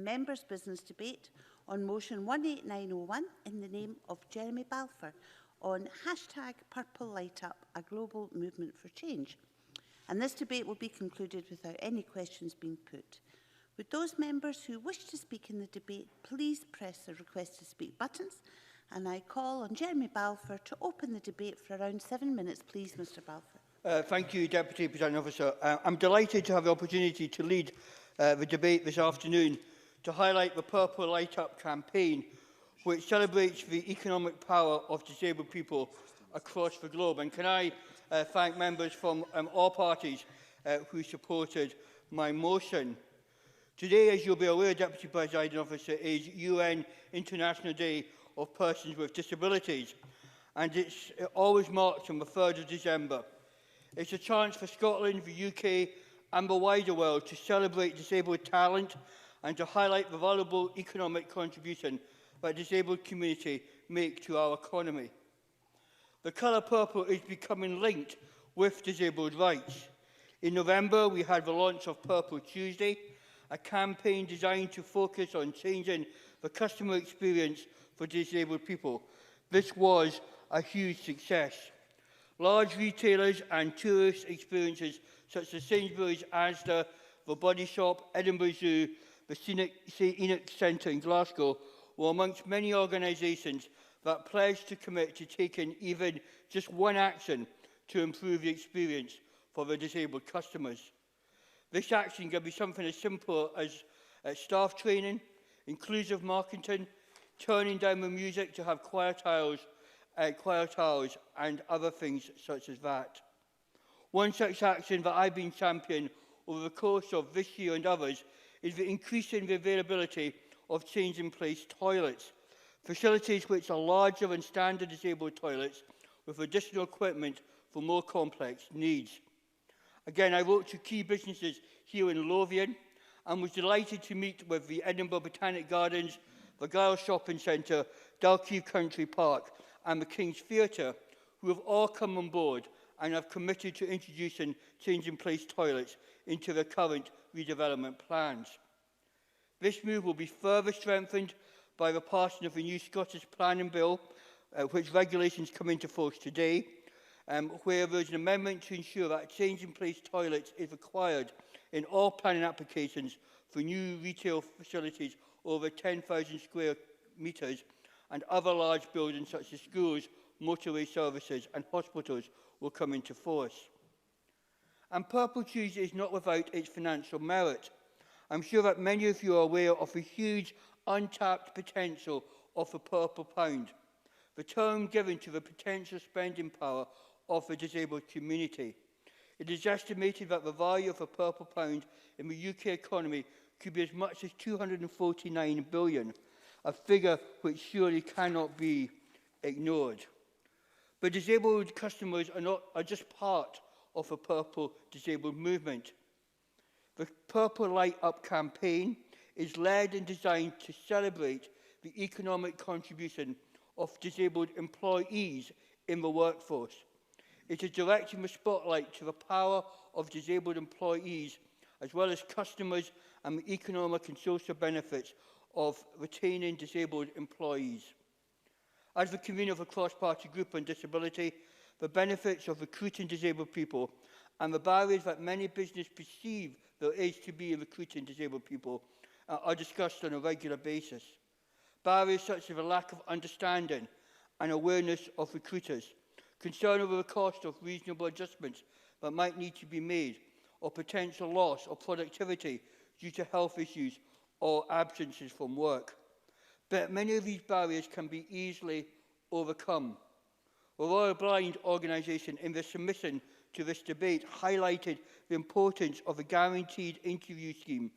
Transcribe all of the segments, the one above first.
members' business debate on motion 18901 in the name of Jeremy Balfour on #Purple Light Up, a global movement for change. And this debate will be concluded without any questions being put. Would those members who wish to speak in the debate please press the request to speak buttons? And I call on Jeremy Balfour to open the debate for around 7 minutes, please, Mr Balfour. Thank you, Deputy Presiding Officer. I'm delighted to have the opportunity to lead the debate this afternoon to highlight the Purple Light Up campaign, which celebrates the economic power of disabled people across the globe. And can I thank members from all parties who supported my motion. Today, as you'll be aware, Deputy Presiding Officer, is UN International Day of Persons with Disabilities, and it always marks on the 3rd of December. It's a chance for Scotland, the UK and the wider world to celebrate disabled talent and to highlight the valuable economic contribution that the disabled community make to our economy. The colour purple is becoming linked with disabled rights. In November, we had the launch of Purple Tuesday, a campaign designed to focus on changing the customer experience for disabled people. This was a huge success. Large retailers and tourist experiences such as Sainsbury's, Asda, the Body Shop, Edinburgh Zoo, the St Enoch Centre in Glasgow were amongst many organisations that pledged to commit to taking even just one action to improve the experience for the disabled customers. This action can be something as simple as staff training, inclusive marketing, turning down the music to have quiet hours and other things such as that. One such action that I've been championing over the course of this year and others is the increasing the availability of change-in-place toilets, facilities which are larger than standard disabled toilets with additional equipment for more complex needs. Again, I wrote to key businesses here in Lothian and was delighted to meet with the Edinburgh Botanic Gardens, the Giles Shopping Centre, Dalkeith Country Park and the King's Theatre, who have all come on board and have committed to introducing change-in-place toilets into their current redevelopment plans. This move will be further strengthened by the passing of the new Scottish Planning Bill, which regulations come into force today, where there is an amendment to ensure that change-in-place toilets is required in all planning applications for new retail facilities over 10,000 square metres and other large buildings such as schools, motorway services and hospitals will come into force. And Purple Tuesday is not without its financial merit. I'm sure that many of you are aware of the huge untapped potential of the Purple Pound, the term given to the potential spending power of the disabled community. It is estimated that the value of the Purple Pound in the UK economy could be as much as 249 billion, a figure which surely cannot be ignored. But disabled customers are just part of the Purple Disabled movement. The Purple Light Up campaign is led and designed to celebrate the economic contribution of disabled employees in the workforce. It is directing the spotlight to the power of disabled employees as well as customers and the economic and social benefits of retaining disabled employees. As the convener of a cross-party group on disability, the benefits of recruiting disabled people and the barriers that many businesses perceive there is to be in recruiting disabled people are discussed on a regular basis. Barriers such as a lack of understanding and awareness of recruiters, concern over the cost of reasonable adjustments that might need to be made, or potential loss of productivity due to health issues or absences from work. But many of these barriers can be easily overcome. The Royal Blind Organisation, in their submission to this debate, highlighted the importance of a guaranteed interview scheme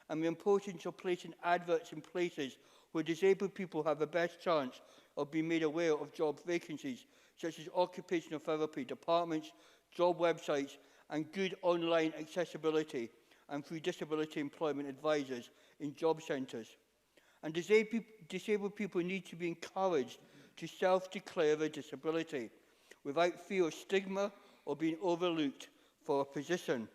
and the importance of placing adverts in places where disabled people have the best chance of being made aware of job vacancies, such as occupational therapy departments, job websites, and good online accessibility, and through disability employment advisors in job centres. And disabled people need to be encouraged to self-declare their disability without fear of stigma or being overlooked for a position.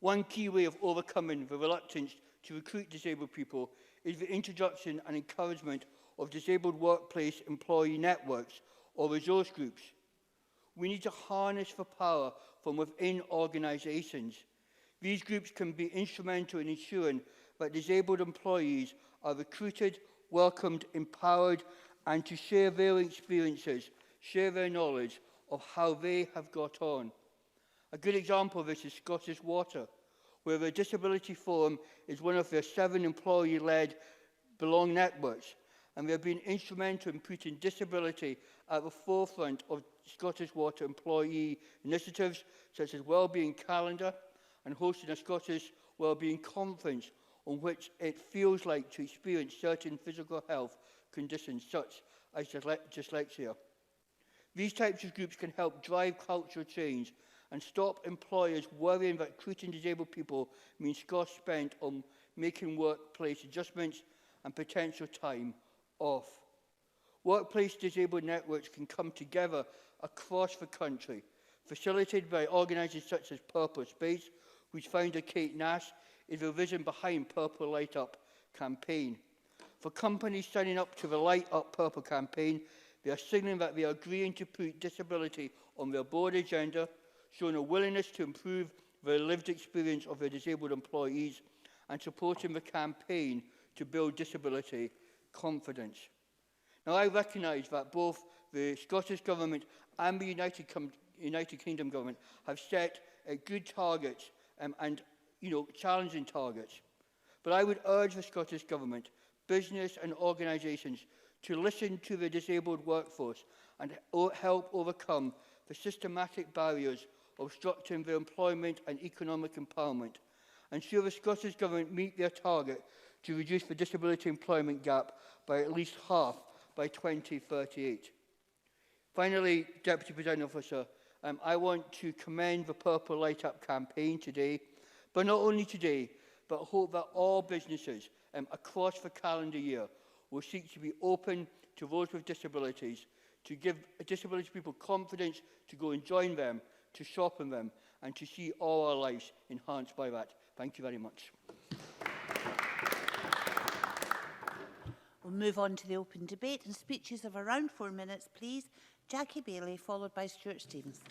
One key way of overcoming the reluctance to recruit disabled people is the introduction and encouragement of disabled workplace employee networks or resource groups. We need to harness the power from within organisations. These groups can be instrumental in ensuring that disabled employees are recruited, welcomed, empowered, and to share their experiences, share their knowledge of how they have got on. A good example of this is Scottish Water, where the Disability Forum is one of their 7 employee-led Belong networks, and they have been instrumental in putting disability at the forefront of Scottish Water employee initiatives, such as Wellbeing Calendar, and hosting a Scottish Wellbeing Conference on which it feels like to experience certain physical health conditions, such as dyslexia. These types of groups can help drive cultural change and stop employers worrying that recruiting disabled people means costs spent on making workplace adjustments and potential time off. Workplace disabled networks can come together across the country, facilitated by organisations such as Purple Space, whose founder Kate Nash is the vision behind Purple Light Up campaign. For companies signing up to the Light Up Purple campaign, they are signalling that they are agreeing to put disability on their board agenda, showing a willingness to improve the lived experience of their disabled employees, and supporting the campaign to build disability confidence. Now, I recognise that both the Scottish Government and the United Kingdom Government have set good targets and challenging targets. But I would urge the Scottish Government, business and organisations to listen to the disabled workforce and help overcome the systematic barriers obstructing their employment and economic empowerment. Ensure the Scottish Government meet their target to reduce the disability employment gap by at least half by 2038. Finally, Deputy Presiding Officer, I want to commend the Purple Light Up campaign today, but not only today, but hope that all businesses across the calendar year will seek to be open to those with disabilities, to give disability people confidence to go and join them, to shop in them, and to see all our lives enhanced by that. Thank you very much. We'll move on to the open debate and speeches of around 4 minutes, please. Jackie Bailey, followed by Stuart Stevens.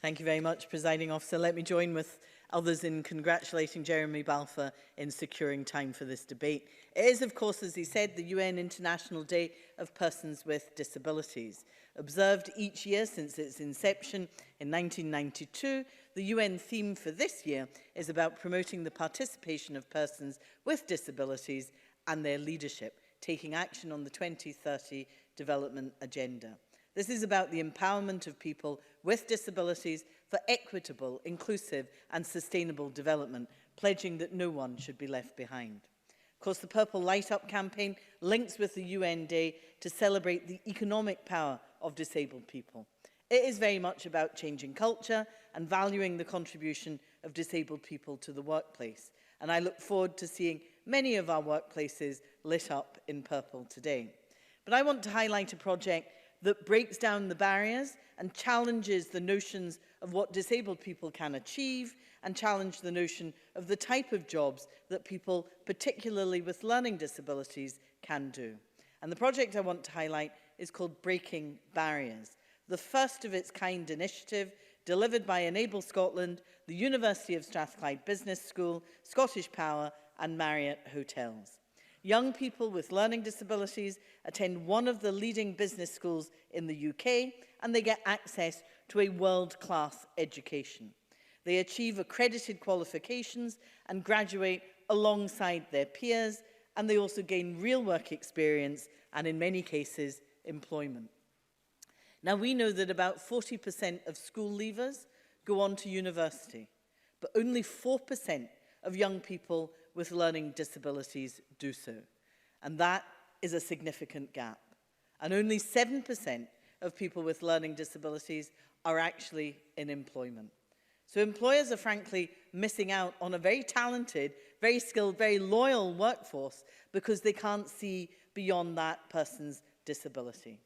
Thank you very much, Presiding Officer. Let me join with others in congratulating Jeremy Balfour in securing time for this debate. It is, of course, as he said, the UN International Day of Persons with Disabilities. Observed each year since its inception in 1992, the UN theme for this year is about promoting the participation of persons with disabilities and their leadership, taking action on the 2030 Development Agenda. This is about the empowerment of people with disabilities for equitable, inclusive and sustainable development, pledging that no one should be left behind. Of course, the Purple Light Up campaign links with the UN Day to celebrate the economic power of disabled people. It is very much about changing culture and valuing the contribution of disabled people to the workplace. And I look forward to seeing many of our workplaces lit up in purple today. But I want to highlight a project that breaks down the barriers and challenges the notions of what disabled people can achieve and challenge the notion of the type of jobs that people, particularly with learning disabilities, can do. And the project I want to highlight is called Breaking Barriers, the first of its kind initiative delivered by Enable Scotland, the University of Strathclyde Business School, Scottish Power and Marriott Hotels. Young people with learning disabilities attend one of the leading business schools in the UK, and they get access to a world-class education. They achieve accredited qualifications and graduate alongside their peers, and they also gain real work experience and, in many cases, employment. Now, we know that about 40% of school leavers go on to university, but only 4% of young people with learning disabilities do so. And that is a significant gap. And only 7% of people with learning disabilities are actually in employment. So employers are frankly missing out on a very talented, very skilled, very loyal workforce because they can't see beyond that person's disability.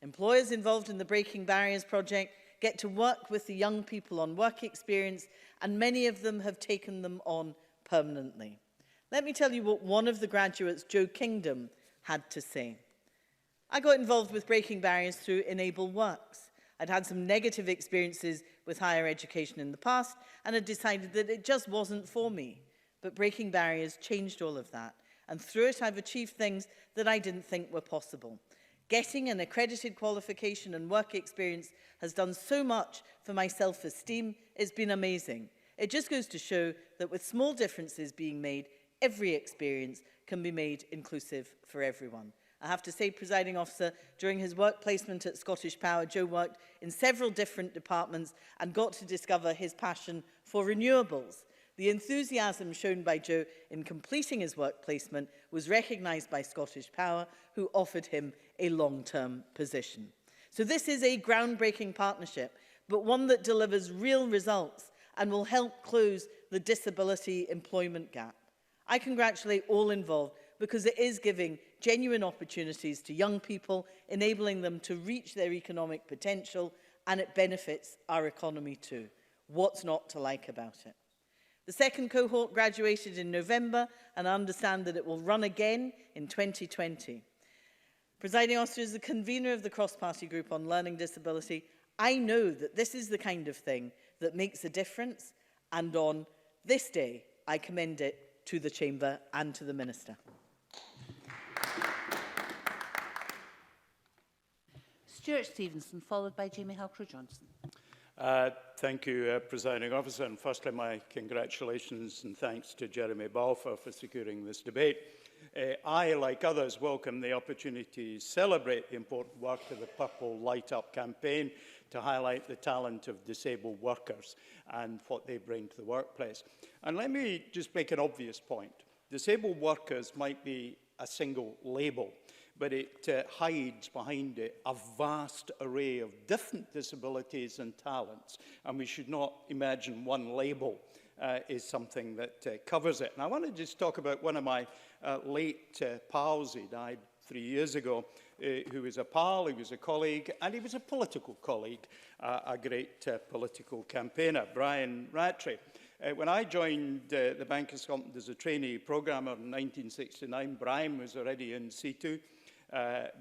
Employers involved in the Breaking Barriers project get to work with the young people on work experience, and many of them have taken them on permanently. Let me tell you what one of the graduates, Joe Kingdom, had to say. I got involved with breaking barriers through Enable Works. I'd had some negative experiences with higher education in the past and had decided that it just wasn't for me. But breaking barriers changed all of that. And through it, I've achieved things that I didn't think were possible. Getting an accredited qualification and work experience has done so much for my self-esteem. It's been amazing. It just goes to show that with small differences being made, every experience can be made inclusive for everyone. I have to say, Presiding Officer, during his work placement at Scottish Power, Joe worked in several different departments and got to discover his passion for renewables. The enthusiasm shown by Joe in completing his work placement was recognised by Scottish Power, who offered him a long-term position. So this is a groundbreaking partnership, but one that delivers real results and will help close the disability employment gap. I congratulate all involved because it is giving genuine opportunities to young people, enabling them to reach their economic potential, and it benefits our economy too. What's not to like about it? The second cohort graduated in November, and I understand that it will run again in 2020. Presiding Officer, as the convener of the cross-party group on learning disability, I know that this is the kind of thing that makes a difference, and on this day, I commend it to the Chamber and to the Minister. Stuart Stevenson, followed by Jamie Halcrow-Johnson. Thank you, Presiding Officer. And firstly, my congratulations and thanks to Jeremy Balfour for securing this debate. I, like others, welcome the opportunity to celebrate the important work of the Purple Light Up campaign to highlight the talent of disabled workers and what they bring to the workplace. And let me just make an obvious point. Disabled workers might be a single label, but it hides behind it a vast array of different disabilities and talents, and we should not imagine one label is something that covers it. And I want to just talk about one of my late pals. He died 3 years ago, who was a pal, he was a colleague, and he was a political colleague, a great political campaigner, Brian Rattray. When I joined the Bank of Scotland as a trainee programmer in 1969, Brian was already in situ,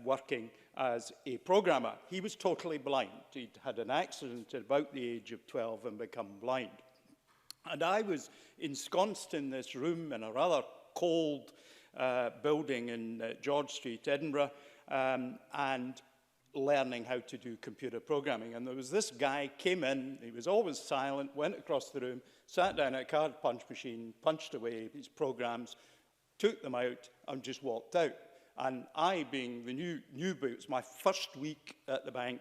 working as a programmer. He was totally blind. He'd had an accident at about the age of 12 and become blind. And I was ensconced in this room in a rather cold building in George Street, Edinburgh, and learning how to do computer programming. And there was this guy, came in, he was always silent, went across the room, sat down at a card punch machine, punched away his programs, took them out, and just walked out. And I, being the new boots, my first week at the bank,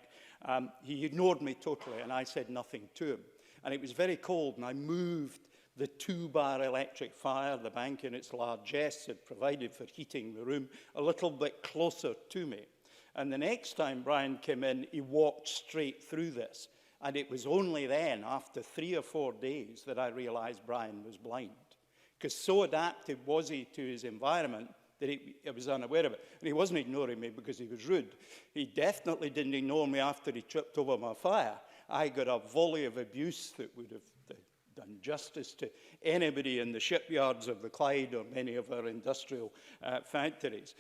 he ignored me totally, and I said nothing to him. And it was very cold, and I moved the 2-bar electric fire the bank in its largesse had provided for heating the room a little bit closer to me. And the next time Brian came in, he walked straight through this. And it was only then, after 3 or 4 days, that I realized Brian was blind. Because so adapted was he to his environment that I was unaware of it. And he wasn't ignoring me because he was rude. He definitely didn't ignore me after he tripped over my fire. I got a volley of abuse that would have done justice to anybody in the shipyards of the Clyde or many of our industrial factories.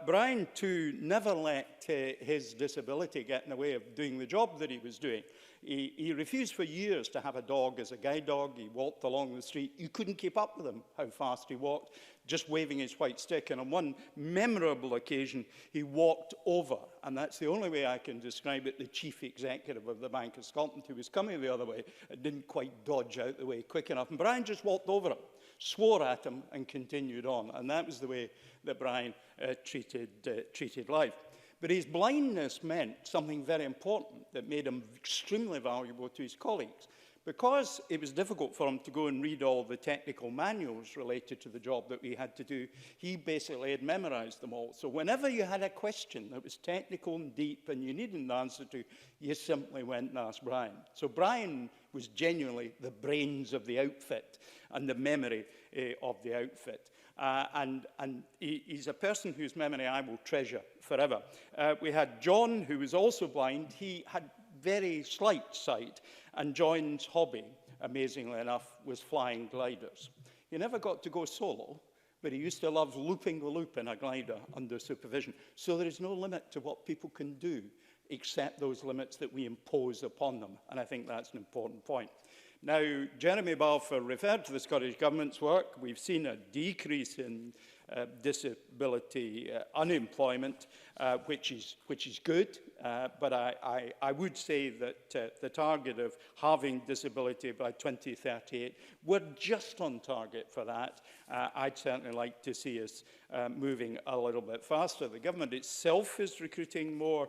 Brian, too, never let his disability get in the way of doing the job that he was doing. He refused for years to have a dog as a guide dog. He walked along the street. You couldn't keep up with him, how fast he walked, just waving his white stick. And on one memorable occasion, he walked over, and that's the only way I can describe it, the chief executive of the Bank of Scotland, who was coming the other way, and didn't quite dodge out the way quick enough. And Brian just walked over him, swore at him, and continued on. And that was the way that Brian treated life. But his blindness meant something very important that made him extremely valuable to his colleagues. Because it was difficult for him to go and read all the technical manuals related to the job that we had to do, he basically had memorized them all. So whenever you had a question that was technical and deep and you needed an answer to, you simply went and asked Brian. So Brian was genuinely the brains of the outfit and the memory of the outfit. And he's a person whose memory I will treasure forever. We had John, who was also blind. He had very slight sight, and John's hobby, amazingly enough, was flying gliders. He never got to go solo, but he used to love looping the loop in a glider under supervision. So there is no limit to what people can do, except those limits that we impose upon them. And I think that's an important point. Now, Jeremy Balfour referred to the Scottish Government's work. We've seen a decrease in disability unemployment, which is good. But I would say that the target of halving disability by 2038, we're just on target for that. I'd certainly like to see us moving a little bit faster. The government itself is recruiting more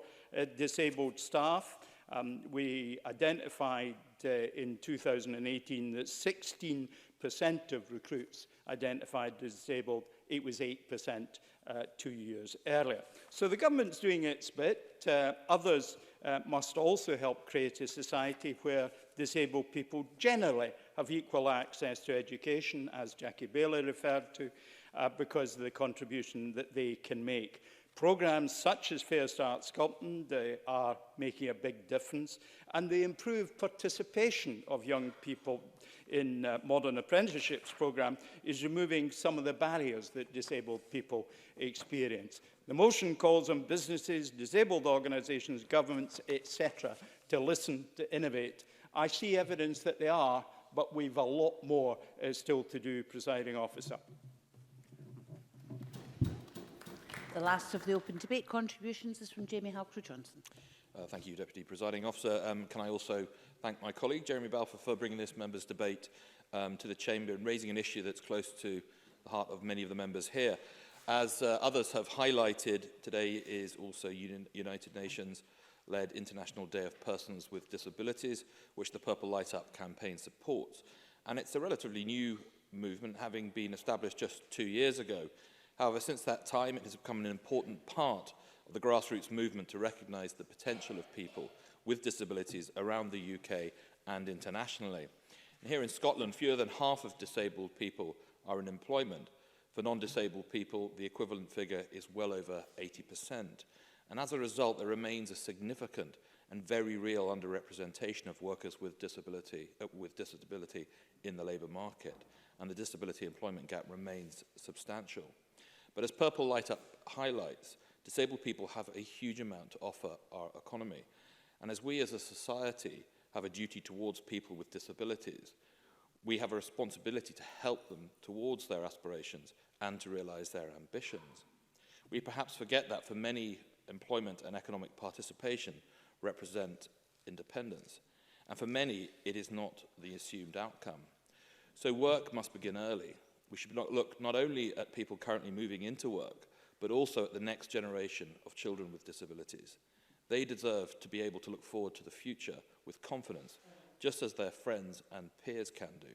disabled staff. We identified in 2018 that 16% of recruits identified as disabled. It was 8% 2 years earlier. So the government's doing its bit. Others must also help create a society where disabled people generally have equal access to education, as Jackie Bailey referred to, because of the contribution that they can make. Programmes such as Fair Start Scotland are making a big difference, and the improved participation of young people in Modern Apprenticeships programme is removing some of the barriers that disabled people experience. The motion calls on businesses, disabled organisations, governments, etc. to listen, to innovate. I see evidence that they are, but we've a lot more still to do, Presiding Officer. The last of the open debate contributions is from Jamie Halcrow-Johnson. Thank you, Deputy Presiding Officer. Can I also thank my colleague, Jeremy Balfour, for bringing this members' debate to the Chamber and raising an issue that's close to the heart of many of the members here. As others have highlighted, today is also United Nations-led International Day of Persons with Disabilities, which the Purple Light Up campaign supports. And it's a relatively new movement, having been established just 2 years ago. However, since that time, it has become an important part of the grassroots movement to recognise the potential of people with disabilities around the UK and internationally. And here in Scotland, fewer than half of disabled people are in employment. For non-disabled people, the equivalent figure is well over 80%. And as a result, there remains a significant and very real underrepresentation of workers with disability in the labour market. And the disability employment gap remains substantial. But as Purple Light Up highlights, disabled people have a huge amount to offer our economy. And as we as a society have a duty towards people with disabilities, we have a responsibility to help them towards their aspirations and to realise their ambitions. We perhaps forget that for many, employment and economic participation represent independence. And for many, it is not the assumed outcome. So work must begin early. We should look not only at people currently moving into work, but also at the next generation of children with disabilities. They deserve to be able to look forward to the future with confidence, just as their friends and peers can do.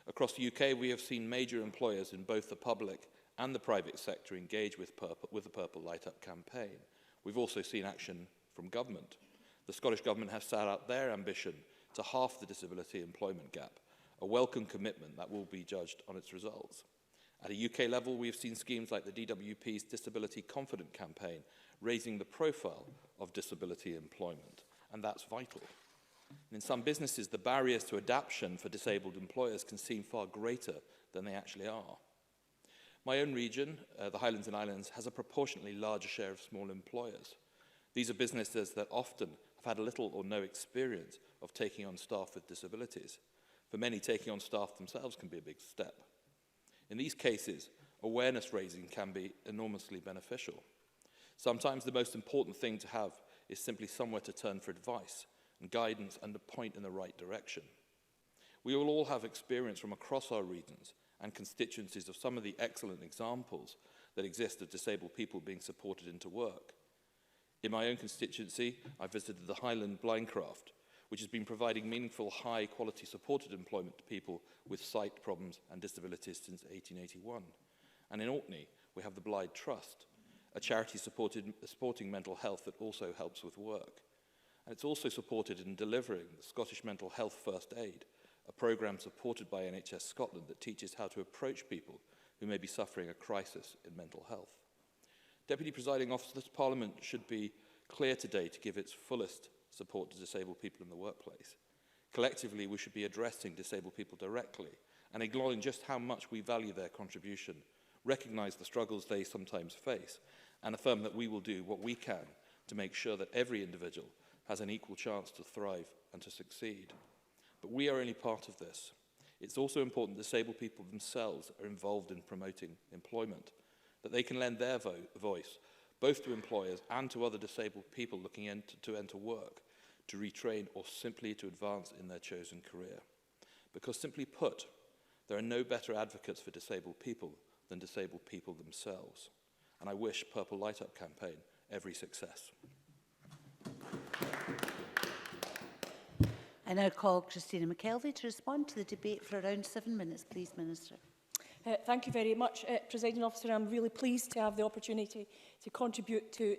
Across the UK, we have seen major employers in both the public and the private sector engage with the Purple Light Up campaign. We've also seen action from government. The Scottish Government has set out their ambition to halve the disability employment gap, a welcome commitment that will be judged on its results. At a UK level, we have seen schemes like the DWP's Disability Confident campaign raising the profile of disability employment, and that's vital. And in some businesses, the barriers to adaptation for disabled employers can seem far greater than they actually are. My own region, the Highlands and Islands, has a proportionately larger share of small employers. These are businesses that often have had little or no experience of taking on staff with disabilities. For many, taking on staff themselves can be a big step. In these cases, awareness raising can be enormously beneficial. Sometimes the most important thing to have is simply somewhere to turn for advice and guidance and a point in the right direction. We will all have experience from across our regions and constituencies of some of the excellent examples that exist of disabled people being supported into work. In my own constituency, I visited the Highland Blindcraft, which has been providing meaningful, high-quality supported employment to people with sight problems and disabilities since 1881. And in Orkney, we have the Blythe Trust, a charity supporting mental health that also helps with work. And it's also supported in delivering the Scottish Mental Health First Aid, a programme supported by NHS Scotland that teaches how to approach people who may be suffering a crisis in mental health. Deputy Presiding Officer, this Parliament should be clear today to give its fullest support to disabled people in the workplace. Collectively, we should be addressing disabled people directly and acknowledge just how much we value their contribution, recognise the struggles they sometimes face, and affirm that we will do what we can to make sure that every individual has an equal chance to thrive and to succeed. But we are only part of this. It's also important disabled people themselves are involved in promoting employment, that they can lend their voice, both to employers and to other disabled people looking to enter work, to retrain or simply to advance in their chosen career. Because simply put, there are no better advocates for disabled people than disabled people themselves. And I wish Purple Light Up campaign every success. I now call Christina McKelvey to respond to the debate for around 7 minutes. Please, Minister. Thank you very much, Presiding Officer. I'm really pleased to have the opportunity to contribute to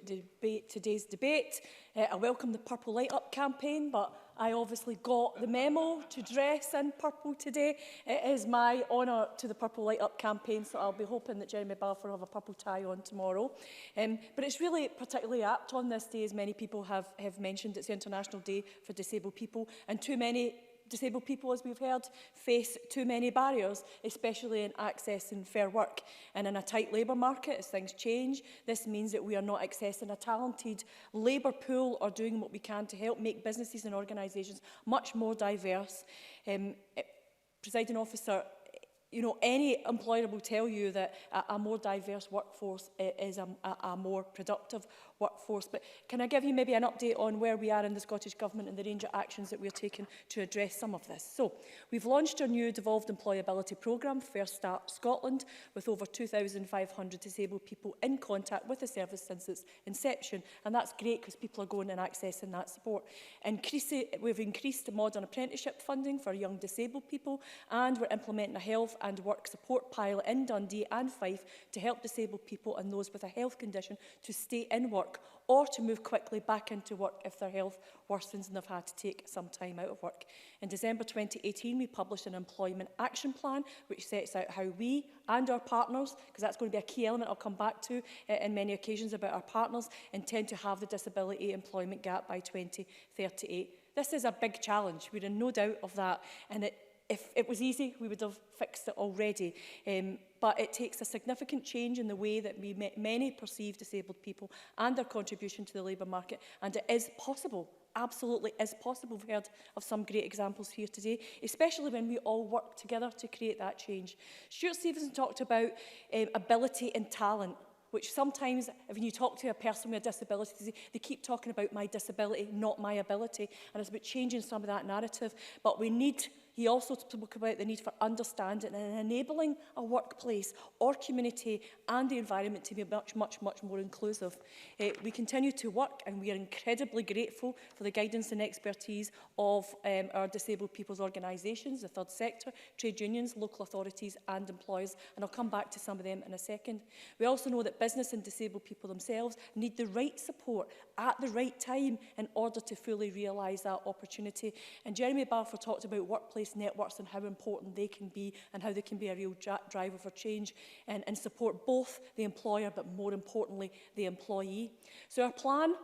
today's debate. I welcome the Purple Light Up campaign, but I obviously got the memo to dress in purple today. It is my honour to the Purple Light Up campaign, so I'll be hoping that Jeremy Balfour will have a purple tie on tomorrow. But it's really particularly apt on this day, as many people have mentioned. It's the International Day for Disabled People, and too many disabled people, as we've heard, face too many barriers, especially in accessing fair work. And in a tight labour market, as things change, this means that we are not accessing a talented labour pool or doing what we can to help make businesses and organisations much more diverse. Presiding Officer, you know, any employer will tell you that a more diverse workforce is a more productive workforce. But can I give you maybe an update on where we are in the Scottish Government and the range of actions that we're taking to address some of this? So, we've launched our new devolved employability programme, First Start Scotland, with over 2,500 disabled people in contact with the service since its inception. And that's great because people are going and accessing that support. We've increased modern apprenticeship funding for young disabled people, and we're implementing a health and work support pilot in Dundee and Fife to help disabled people and those with a health condition to stay in work or to move quickly back into work if their health worsens and they've had to take some time out of work. In December 2018, we published an employment action plan which sets out how we and our partners, because that's going to be a key element I'll come back to in many occasions about our partners, intend to have the disability employment gap by 2038. This is a big challenge, we're in no doubt of that, and if it was easy, we would have fixed it already. But it takes a significant change in the way that many perceive disabled people and their contribution to the labour market. And it is possible, absolutely is possible. We've heard of some great examples here today, especially when we all work together to create that change. Stuart Stevenson talked about ability and talent, which sometimes, when you talk to a person with a disability, they keep talking about my disability, not my ability. And it's about changing some of that narrative. But he also spoke about the need for understanding and enabling a workplace or community and the environment to be much, much, much more inclusive. We continue to work, and we are incredibly grateful for the guidance and expertise of our disabled people's organisations, the third sector, trade unions, local authorities and employers, and I'll come back to some of them in a second. We also know that business and disabled people themselves need the right support at the right time in order to fully realise that opportunity. And Jeremy Balfour talked about workplace networks and how important they can be and how they can be a real driver for change and support both the employer but more importantly the employee. So our plan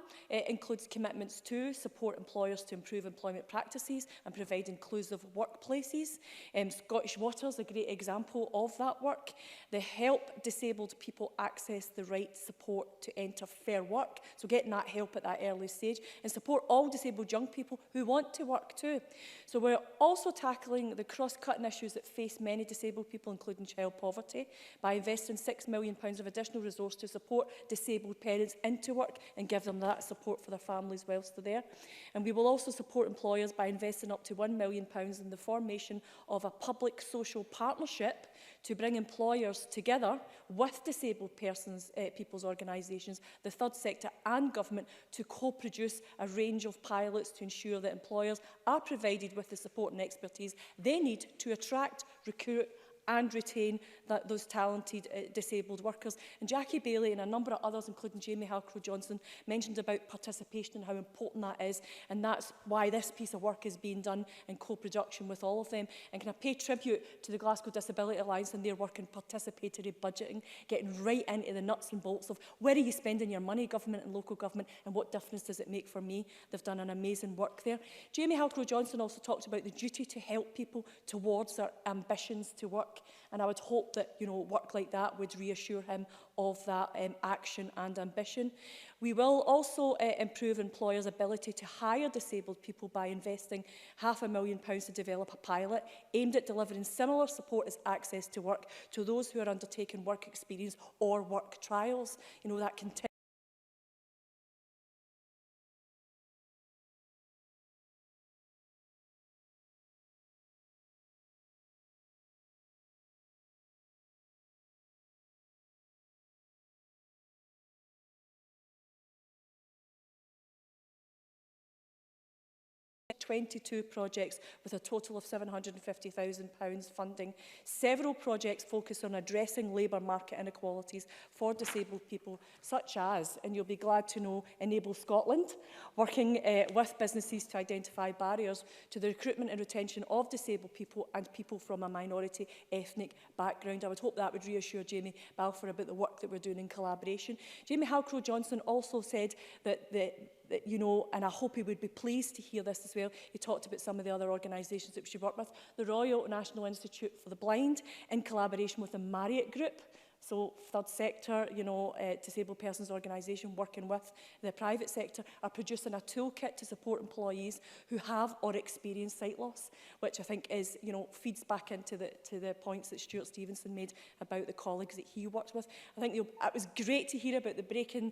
includes commitments to support employers to improve employment practices and provide inclusive workplaces. Scottish Water is a great example of that work. They help disabled people access the right support to enter fair work, so getting that help at that early stage, and support all disabled young people who want to work too. So we're also tackling the cross-cutting issues that face many disabled people, including child poverty, by investing £6 million of additional resource to support disabled parents into work and give them that support for their families whilst they're there. And we will also support employers by investing up to £1 million in the formation of a public social partnership to bring employers together with disabled people's organisations, the third sector and government to co-produce a range of pilots to ensure that employers are provided with the support and expertise they need to attract, recruit and retain those talented disabled workers. And Jackie Bailey and a number of others, including Jamie Halcrow-Johnson, mentioned about participation and how important that is, and that's why this piece of work is being done in co-production with all of them. And can I pay tribute to the Glasgow Disability Alliance and their work in participatory budgeting, getting right into the nuts and bolts of where are you spending your money, government and local government, and what difference does it make for me? They've done an amazing work there. Jamie Halcrow-Johnson also talked about the duty to help people towards their ambitions to work, and I would hope that work like that would reassure him of that action and ambition. We will also improve employers' ability to hire disabled people by investing £500,000 to develop a pilot aimed at delivering similar support as access to work to those who are undertaking work experience or work trials. That can £22 projects with a total of £750,000 funding. Several projects focus on addressing labour market inequalities for disabled people, such as, and you'll be glad to know, Enable Scotland, working with businesses to identify barriers to the recruitment and retention of disabled people and people from a minority ethnic background. I would hope that would reassure Jamie Balfour about the work that we're doing in collaboration. Jamie Halcrow-Johnson also said that and I hope he would be pleased to hear this as well. He talked about some of the other organisations that we should work with. The Royal National Institute for the Blind, in collaboration with the Marriott Group, so third sector, disabled persons organisation working with the private sector, are producing a toolkit to support employees who have or experience sight loss, which I think is, feeds back into the points that Stuart Stevenson made about the colleagues that he worked with. I think it was great to hear about the Breaking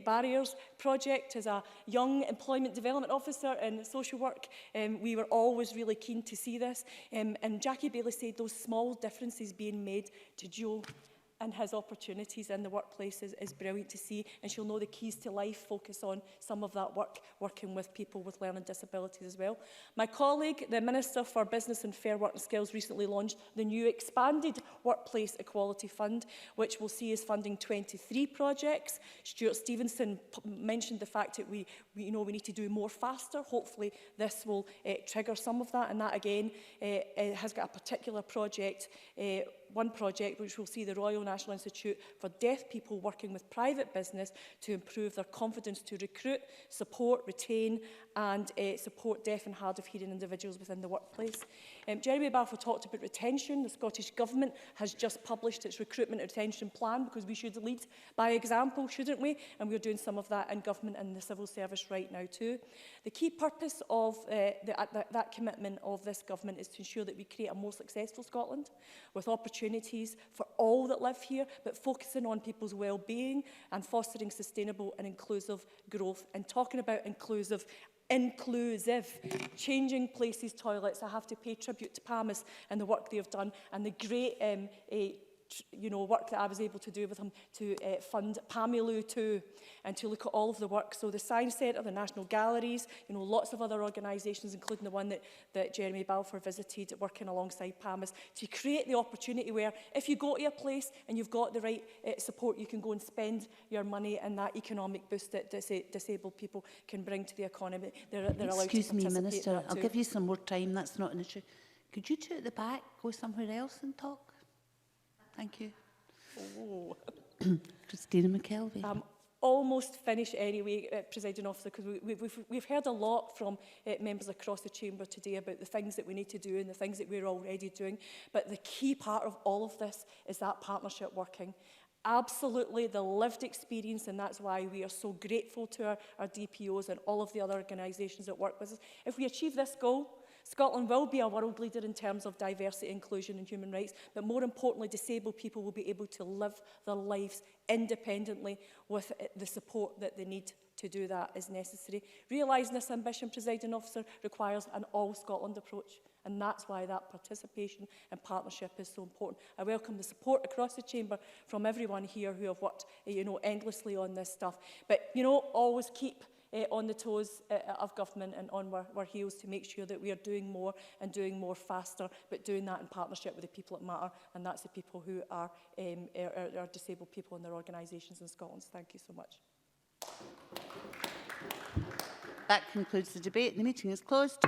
Barriers project. As a young employment development officer in social work, we were always really keen to see this. And Jackie Bailey said those small differences being made to Joe and his opportunities in the workplace is brilliant to see, and she'll know the keys to life focus on some of that work, working with people with learning disabilities as well. My colleague, the Minister for Business and Fair Working Skills, recently launched the new expanded Workplace Equality Fund, which will see us funding 23 projects. Stuart Stevenson mentioned the fact that we need to do more faster. Hopefully this will trigger some of that, and that again has got a particular project, one project which will see the Royal National Institute for Deaf People working with private business to improve their confidence to recruit, support, retain and support deaf and hard of hearing individuals within the workplace. Jeremy Balfour talked about retention. The Scottish Government has just published its recruitment and retention plan, because we should lead by example, shouldn't we? And we're doing some of that in government and the civil service right now too. The key purpose of that commitment of this government is to ensure that we create a more successful Scotland with opportunities for all that live here, but focusing on people's well-being and fostering sustainable and inclusive growth. And talking about inclusive, changing places, toilets. I have to pay tribute to PAMIS and the work they've done, and the great work that I was able to do with him to fund PAMILU too, and to look at all of the work. So the Science Centre, the National Galleries, lots of other organisations, including the one that Jeremy Balfour visited, working alongside PAMIS, to create the opportunity where if you go to a place and you've got the right support, you can go and spend your money, and that economic boost that disabled people can bring to the economy. They're allowed to participate. Excuse me, Minister, I'll give you some more time, that's not an issue. Could you two at the back go somewhere else and talk? Thank you. Oh. Christina McKelvey. I'm almost finished anyway, Presiding Officer, because we've heard a lot from members across the chamber today about the things that we need to do and the things that we're already doing. But the key part of all of this is that partnership working. Absolutely the lived experience, and that's why we are so grateful to our DPOs and all of the other organisations that work with us. If we achieve this goal, Scotland will be a world leader in terms of diversity, inclusion and human rights, but more importantly, disabled people will be able to live their lives independently with the support that they need to do that as necessary. Realising this ambition, Presiding Officer, requires an all-Scotland approach, and that's why that participation and partnership is so important. I welcome the support across the chamber from everyone here who have worked endlessly on this stuff. But, always keep on the toes of government and on our heels to make sure that we are doing more and doing more faster, but doing that in partnership with the people that matter, and that's the people who are disabled people and their organisations in Scotland. Thank you so much. That concludes the debate. The meeting is closed.